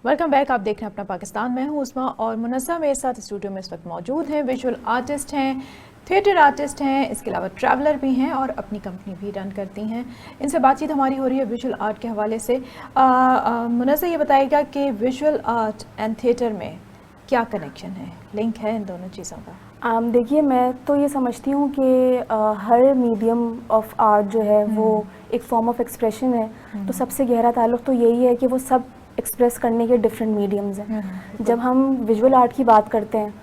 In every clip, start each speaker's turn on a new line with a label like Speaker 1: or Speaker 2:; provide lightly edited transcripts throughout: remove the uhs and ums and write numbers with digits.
Speaker 1: Welcome back. आप देख रहे हैं अपना पाकिस्तान। मैं हूं उस्मा और मुनस्सा मेरे साथ स्टूडियो में इस वक्त मौजूद हैं। विजुअल आर्टिस्ट हैं, थिएटर आर्टिस्ट हैं, इसके अलावा ट्रैवलर भी हैं और अपनी कंपनी भी रन करती हैं। इनसे बातचीत हमारी हो रही है विजुअल आर्ट के हवाले से। मुनस्सा ये बताएगा कि विजुअल आर्ट एंड थिएटर में क्या कनेक्शन है, लिंक है इन दोनों चीज़ों का?
Speaker 2: देखिए, मैं तो ये समझती हूँ कि हर मीडियम ऑफ आर्ट जो है वो एक फॉर्म ऑफ एक्सप्रेशन है। तो सबसे गहरा ताल्लुक़ तो यही है कि वो सब एक्सप्रेस करने के डिफरेंट मीडियम्स हैं। जब हम विजुअल आर्ट की बात करते हैं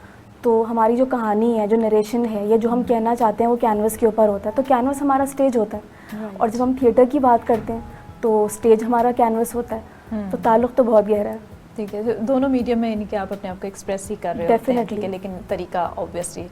Speaker 2: तो हमारी जो कहानी है, जो नरेशन है या जो हम कहना चाहते हैं वो कैनवस के ऊपर होता है। तो कैनवस हमारा स्टेज होता है। और जब हम थिएटर की बात करते हैं तो स्टेज हमारा कैनवस होता है। तो ताल्लुक़ तो बहुत गहरा है।
Speaker 1: ठीक है, दोनों मीडियम में यानी कि आप अपने आप को एक्सप्रेस ही कर रहे होते हैं, ठीक है, लेकिन तरीका ऑब्वियसली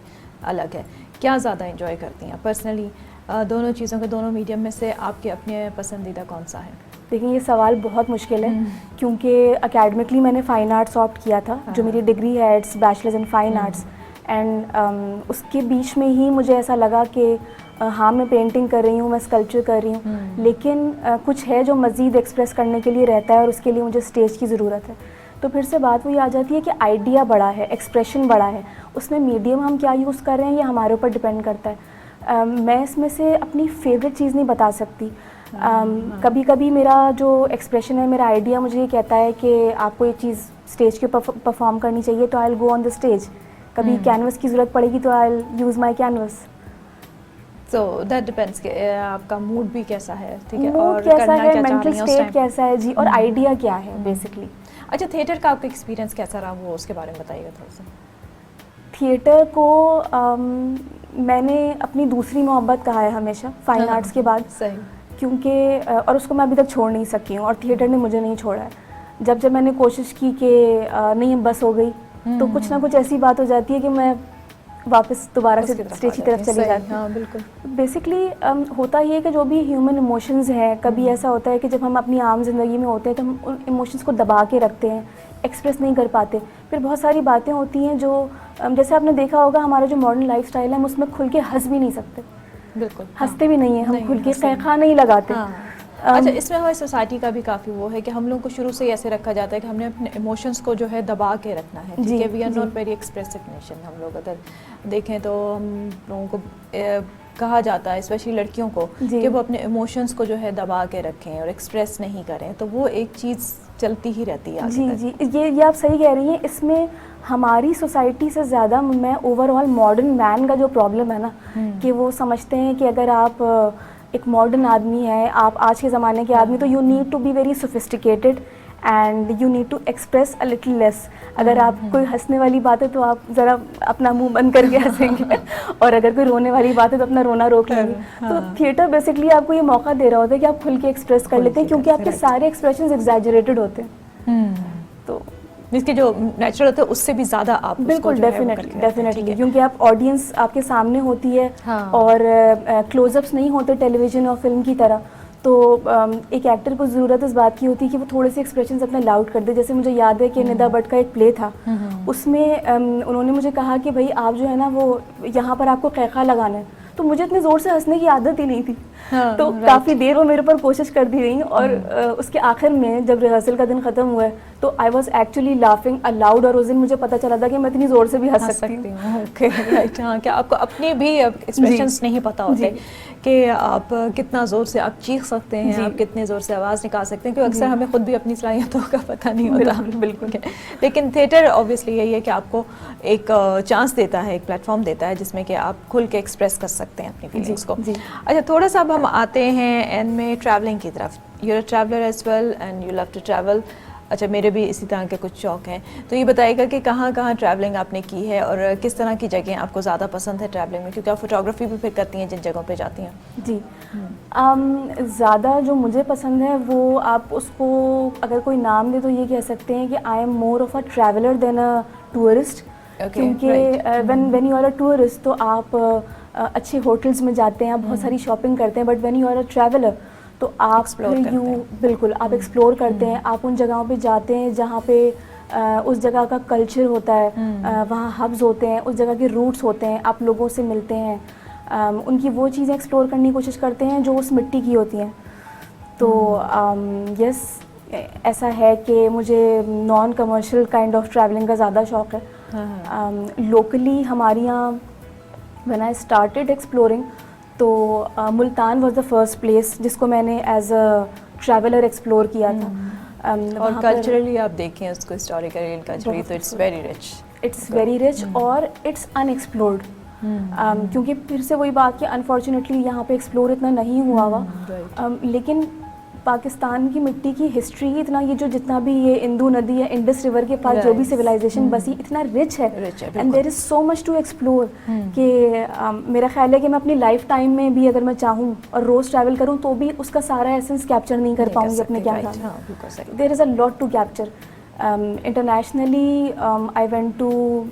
Speaker 1: अलग है। क्या ज़्यादा एंजॉय करती हैं पर्सनली दोनों चीज़ों के, दोनों मीडियम में से आपके अपने पसंदीदा कौन सा है?
Speaker 2: देखिए, ये सवाल बहुत मुश्किल है क्योंकि एकेडमिकली मैंने फ़ाइन आर्ट्स ऑप्ट किया था, जो मेरी डिग्री है it's bachelors in fine arts. And उसके बीच में ही मुझे ऐसा लगा कि हाँ, मैं पेंटिंग कर रही हूँ, मैं स्कल्पचर कर रही हूँ, लेकिन कुछ है जो मज़ीद एक्सप्रेस करने के लिए रहता है और उसके लिए मुझे स्टेज की ज़रूरत है। तो फिर से बात वही आ जाती है कि आइडिया बड़ा है, एक्सप्रेशन बड़ा है, उसमें मीडियम हम क्या यूज़ कर रहे हैं ये हमारे ऊपर डिपेंड करता है। मैं इसमें से अपनी फेवरेट चीज़ नहीं बता सकती। कभी कभी मेरा जो एक्सप्रेशन है, मेरा आइडिया मुझे ये कहता है कि आपको ये चीज़ स्टेज के ऊपर परफॉर्म करनी चाहिए, तो I will go on the stage. कभी कैनवस की ज़रूरत पड़ेगी तो I will use my canvas.
Speaker 1: So that depends कि आपका मूड भी कैसा है, ठीक है,
Speaker 2: मूड
Speaker 1: और
Speaker 2: कैसा
Speaker 1: करना
Speaker 2: है,
Speaker 1: क्या चाह
Speaker 2: मेंटल
Speaker 1: रही हैं उस
Speaker 2: स्टेट
Speaker 1: टाइम।
Speaker 2: कैसा है जी, और आइडिया क्या है बेसिकली।
Speaker 1: अच्छा, थिएटर का आपका एक्सपीरियंस कैसा रहा, वो उसके बारे में बताइएगा थोड़ा सा।
Speaker 2: थिएटर को मैंने अपनी दूसरी मोहब्बत कहा है हमेशा फ़ाइन आर्ट्स के बाद।
Speaker 1: सही।
Speaker 2: क्योंकि और उसको मैं अभी तक छोड़ नहीं सकी हूँ और थिएटर ने मुझे नहीं छोड़ा है। जब मैंने कोशिश की कि नहीं बस हो गई, तो कुछ ना कुछ ऐसी बात हो जाती है कि मैं वापस दोबारा से स्टेज की तरफ चली जाती हूँ।
Speaker 1: हाँ, बिल्कुल।
Speaker 2: बेसिकली होता ये है कि जो भी ह्यूमन इमोशंस हैं, कभी ऐसा होता है कि जब हम अपनी आम जिंदगी में होते हैं तो हम उन इमोशंस को दबा के रखते हैं, एक्सप्रेस नहीं कर पाते। फिर बहुत सारी बातें होती हैं जो जैसे आपने देखा होगा, हमारा जो मॉडर्न लाइफस्टाइल है हम उसमें खुल के हंस भी नहीं सकते,
Speaker 1: बिल्कुल
Speaker 2: हंसते भी नहीं हैं, हम खुल के क़हक़हा नहीं लगाते।
Speaker 1: अच्छा, इसमें हमारी सोसाइटी का भी काफ़ी वो है कि हम लोगों को शुरू से ही ऐसे रखा जाता है कि हमने अपने इमोशंस को जो है दबा के रखना है, ठीक है। We are not very expressive nation. हम लोग अगर देखें तो हम लोगों को कहा जाता है, स्पेशली लड़कियों को, कि वो अपने इमोशंस को जो है दबा के रखें और एक्सप्रेस नहीं करें, तो वो एक चीज़ चलती ही रहती है आगे तक।
Speaker 2: जी, ये आप सही कह रही हैं। इसमें हमारी सोसाइटी से ज़्यादा मैं ओवरऑल मॉडर्न मैन का जो प्रॉब्लम है ना, कि वो समझते हैं कि अगर आप एक मॉडर्न आदमी है, आप आज के ज़माने के आदमी, तो you need to be very sophisticated and you need to express a little less. अगर आप कोई हंसने वाली बात है तो आप ज़रा अपना मुंह बंद करके हंसेंगे और अगर कोई रोने वाली बात है तो अपना रोना रोक लेंगे। तो थिएटर बेसिकली आपको ये मौका दे रहा होता है कि आप खुल के एक्सप्रेस कर लेते हैं, क्योंकि आपके सारे एक्सप्रेशंस एग्जैजरेटेड होते हैं। तो
Speaker 1: इसके जो नेचुरल होता है उससे भी ज़्यादा आप
Speaker 2: बिल्कुल डेफिनेटली क्योंकि आप ऑडियंस आपके सामने होती है। और क्लोजअप्स नहीं होते टेलीविज़न और फिल्म की तरह। तो एक एक्टर को ज़रूरत इस बात की होती है कि वो थोड़े से एक्सप्रेशंस अपने लाउड कर दे। जैसे मुझे याद है कि निदा भट्ट का एक प्ले था, उसमें उन्होंने मुझे कहा कि भाई आप जो है ना वो यहाँ पर आपको क़हक़हा लगाना है। तो मुझे इतने ज़ोर से हंसने की आदत ही नहीं थी। तो काफ़ी देर वो मेरे पर कोशिश करती रही और उसके आखिर में जब रिहर्सल का दिन ख़त्म हुआ तो I was actually laughing allowed, और उस दिन मुझे पता चला था कि मैं इतनी ज़ोर से भी हंस सकती हूँ।
Speaker 1: Okay, right. हाँ, क्या आपको अपने भी एक्सप्रेशंस नहीं पता होते कि आप कितना ज़ोर से आप चीख सकते हैं, आप कितने ज़ोर से आवाज़ निकाल सकते हैं, क्योंकि अक्सर हमें खुद भी अपनी सलाहियतों का पता नहीं होता।
Speaker 2: बिल्कुल।
Speaker 1: लेकिन थिएटर ऑब्वियसली यही है कि आपको एक चांस देता है, एक प्लेटफॉर्म देता है जिसमें कि आप खुल के एक्सप्रेस कर सकते हैं अपनी फीलिंग्स को। अच्छा, थोड़ा सा अब हम आते हैं एंड में ट्रैवलिंग की तरफ। You are a traveller as well and you love to travel. अच्छा, मेरे भी इसी तरह के कुछ शौक़ हैं, तो ये बताइएगा कि कहाँ कहाँ ट्रैवलिंग आपने की है और किस तरह की जगह आपको ज़्यादा पसंद है ट्रैवलिंग में, क्योंकि आप फोटोग्राफी भी फिर करती हैं जिन जगहों पे जाती हैं।
Speaker 2: जी, ज़्यादा जो मुझे पसंद है वो आप उसको अगर कोई नाम दे तो ये कह सकते हैं कि I am more of a traveller than a tourist. क्योंकि when you are a tourist तो आप अच्छे होटल्स में जाते हैं, आप बहुत सारी शॉपिंग करते हैं, but when you are a traveller तो आप बिल्कुल आप एक्सप्लोर करते हैं, आप उन जगहों पे जाते हैं जहाँ पे उस जगह का कल्चर होता है, वहाँ हब्स होते हैं, उस जगह के रूट्स होते हैं, आप लोगों से मिलते हैं, उनकी वो चीज़ें एक्सप्लोर करने की कोशिश करते हैं जो उस मिट्टी की होती हैं। तो यस, ایسا ہے کہ مجھے naan commercial kind of travelling کا زیادہ شوق ہے. لوکلی ہمارے یہاں when I started exploring تو Multan was the first place جس کو میں نے ایز اے ٹریولر ایکسپلور کیا تھا.
Speaker 1: اور کلچرلی آپ دیکھیں اس کو ہسٹوریکلی کلچرلی تو it's very rich,
Speaker 2: it's very rich اور اٹس ان ایکسپلورڈ. کیونکہ پھر سے وہی بات کہ انفارچونیٹلی یہاں پہ ایکسپلور اتنا نہیں ہوا ہوا. لیکن پاکستان کی مٹی کی ہسٹری اتنا, یہ جو جتنا بھی یہ اندو ندی یا انڈس ریور کے پاس جو بھی سویلائزیشن بسی اتنا رچ ہے and there is so much to explore کہ میرا خیال ہے کہ میں اپنی لائف ٹائم میں بھی اگر میں چاہوں اور روز ٹریول کروں تو بھی اس کا سارا ایسنس کیپچر نہیں کر پاؤں گی اپنے کیمرہ میں. There is a lot to capture. Internationally I went to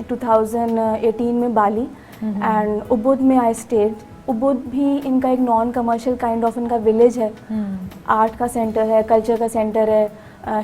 Speaker 2: 2018 میں بالی اینڈ عبود میں آئی اسٹیڈ. عبود بھی ان کا ایک نان کمرشل کائنڈ آف ان کا ولیج ہے, آرٹ کا سینٹر ہے, کلچر کا سینٹر ہے,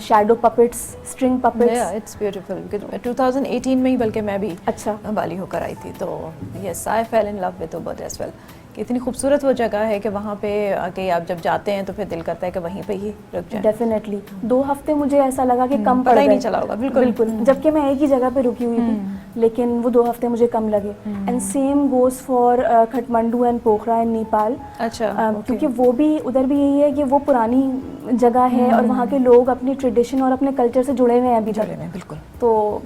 Speaker 2: shadow puppets, string puppets.
Speaker 1: It's beautiful. 2018 میں ہی بلکہ میں بھی
Speaker 2: اچھا
Speaker 1: بالی ہو کر آئی تھی, تو یس آئی فیل ان لو وتھ عبود ایز ویل. کہ اتنی خوبصورت وہ جگہ ہے کہ وہاں پہ کہ آپ جب جاتے ہیں تو پھر دل کرتا ہے کہ وہیں پہ ہی رک جائیں.
Speaker 2: ڈیفینیٹلی 2 ہفتے مجھے ایسا لگا کہ کم پڑ
Speaker 1: پتہ ہی
Speaker 2: گئے.
Speaker 1: نہیں چلا ہوگا. بالکل
Speaker 2: بالکل, جبکہ میں ایک ہی جگہ پہ رکی ہوئی تھی لیکن وہ 2 ہفتے مجھے کم لگے. And same goes for Kathmandu and Pokhara in Nepal.
Speaker 1: اچھا,
Speaker 2: کیونکہ وہ بھی ادھر بھی یہی ہے کہ وہ پرانی جگہ ہے اور وہاں کے لوگ اپنی ٹریڈیشن اور اپنے کلچر سے جڑے ہوئے ہیں ابھی تک.
Speaker 1: بالکل.
Speaker 2: تو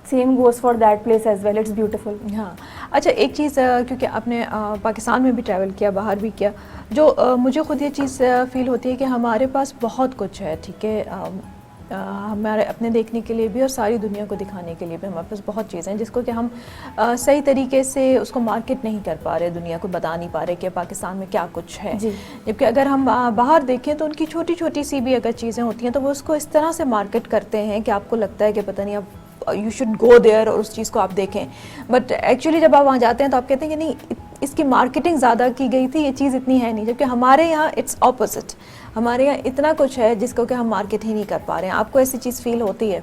Speaker 2: same goes for that place as well, it's beautiful.
Speaker 1: ہاں اچھا, ایک چیز کیونکہ آپ نے پاکستان میں بھی ٹریول کیا, باہر بھی کیا, جو مجھے خود یہ چیز فیل ہوتی ہے کہ ہمارے پاس بہت کچھ ہے, ٹھیک ہے, ہمارے اپنے دیکھنے کے لیے بھی اور ساری دنیا کو دکھانے کے لیے بھی ہمارے پاس بہت چیزیں ہیں جس کو کہ ہم صحیح طریقے سے اس کو مارکیٹ نہیں کر پا رہے, دنیا کو بتا نہیں پا رہے کہ پاکستان میں کیا کچھ ہے. جبکہ اگر ہم باہر دیکھیں تو ان کی چھوٹی چھوٹی سی بھی اگر چیزیں ہوتی ہیں تو وہ اس کو اس طرح سے مارکیٹ کرتے ہیں کہ آپ کو لگتا ہے کہ پتہ نہیں آپ یو شوڈ گو دیئر اور اس چیز کو آپ دیکھیں. بٹ ایکچولی جب آپ وہاں جاتے ہیں تو آپ کہتے ہیں کہ نہیں, اس کی مارکیٹنگ زیادہ کی گئی تھی, یہ چیز اتنی ہے نہیں. جبکہ ہمارے یہاں اٹس اپوزٹ, ہمارے یہاں اتنا کچھ ہے جس کو کہ ہم مارکیٹ ہی نہیں کر پا رہے ہیں. آپ کو ایسی چیز فیل ہوتی ہے؟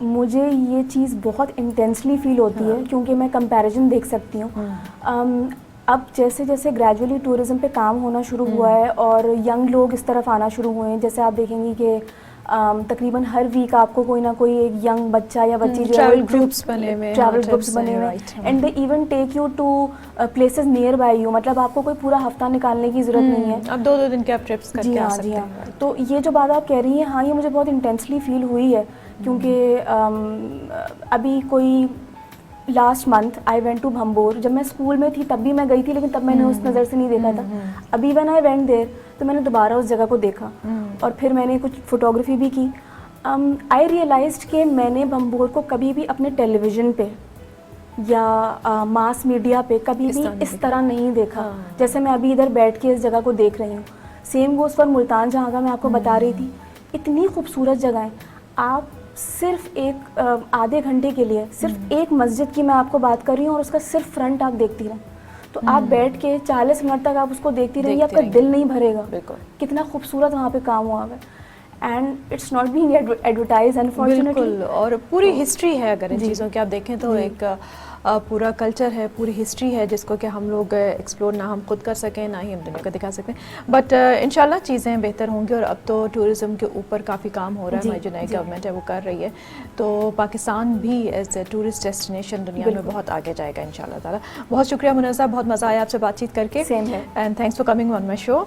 Speaker 2: مجھے یہ چیز بہت انٹینسلی فیل ہوتی ہے کیونکہ میں کمپیریزن دیکھ سکتی ہوں. اب جیسے جیسے گریجولی ٹورزم پہ کام ہونا شروع ہوا ہے اور ینگ لوگ اس طرف آنا شروع ہوئے ہیں, جیسے آپ دیکھیں گی کہ تقریباً ہر ویک آپ کو کوئی نہ کوئی ایک ینگ بچہ یا بچی جو
Speaker 1: ٹریول گروپس بنے ہوئے
Speaker 2: ہیں and they even take you to places nearby you. مطلب آپ کو کوئی پورا ہفتہ نکالنے کی ضرورت نہیں ہے,
Speaker 1: اب 2 دن کے آپ ٹرپس کر کے آ سکتے ہیں.
Speaker 2: تو یہ جو بات آپ کہہ رہی ہیں, ہاں یہ مجھے بہت انٹینسلی فیل ہوئی ہے کیونکہ ابھی کوئی last month I went to Bhimber. جب میں اسکول میں تھی تب بھی میں گئی تھی لیکن تب میں نے اس نظر سے نہیں دیکھا تھا. ابھی وین آئی وینٹ دیر تو میں نے دوبارہ اس جگہ کو دیکھا اور پھر میں نے کچھ فوٹوگرافی بھی کی. آئی ریئلائزڈ کہ میں نے بھمبور کو کبھی بھی اپنے ٹیلی ویژن پہ یا ماس میڈیا پہ کبھی بھی اس طرح نہیں دیکھا جیسے میں ابھی ادھر بیٹھ کے اس جگہ کو دیکھ رہی ہوں. سیم گوز فار ملتان جہاں کا میں آپ کو بتا رہی تھی. اتنی خوبصورت جگہیں, آپ صرف ایک آدھے گھنٹے کے لیے صرف ایک مسجد کی میں آپ کو بات کر رہی ہوں اور اس کا صرف فرنٹ آپ دیکھتی رہیں تو آپ بیٹھ کے 40 منٹ تک آپ اس کو دیکھتی رہیں گی, آپ کا دل نہیں بھرے گا. کتنا خوبصورت وہاں پہ کام ہوا ہے and it's not being advertise unfortunately.
Speaker 1: بالکل, اور پوری ہسٹری ہے اگر ان چیزوں کی آپ دیکھیں تو ایک پورا کلچر ہے, پوری ہسٹری ہے جس کو کہ ہم لوگ ایکسپلور نہ ہم خود کر سکیں نہ ہی ہم دنیا کو دکھا سکیں. بٹ انشاءاللہ چیزیں بہتر ہوں گی اور اب تو ٹورزم کے اوپر کافی کام ہو رہا ہے, ہماری جو نئی گورنمنٹ ہے وہ کر رہی ہے, تو پاکستان بھی ایز اے ٹورسٹ ڈیسٹینیشن دنیا میں بہت آگے جائے گا انشاءاللہ تعالیٰ. بہت شکریہ منزہ, بہت مزہ آیا آپ سے بات چیت کر کے.
Speaker 2: سیم ہے,
Speaker 1: and thanks for coming on my show.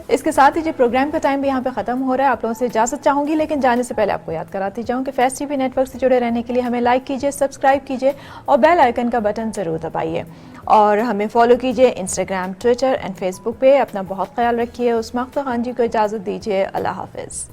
Speaker 1: اس کے ساتھ ہی جو پروگرام کا ٹائم بھی یہاں پہ ختم ہو رہا ہے, آپ لوگوں سے اجازت چاہوں گی, لیکن جانے سے پہلے آپ کو یاد کراتی جاؤں کہ Face T V network سے جڑے رہنے کے لیے ہمیں لائک کیجیے, سبسکرائب کیجیے اور بیل آئیکن کا بٹن ضرور دبائیے اور ہمیں فالو کیجیے انسٹاگرام, ٹویٹر اینڈ فیس بک پہ. اپنا بہت خیال رکھیے. عثما اختر خان جی کو اجازت دیجیے. اللہ حافظ.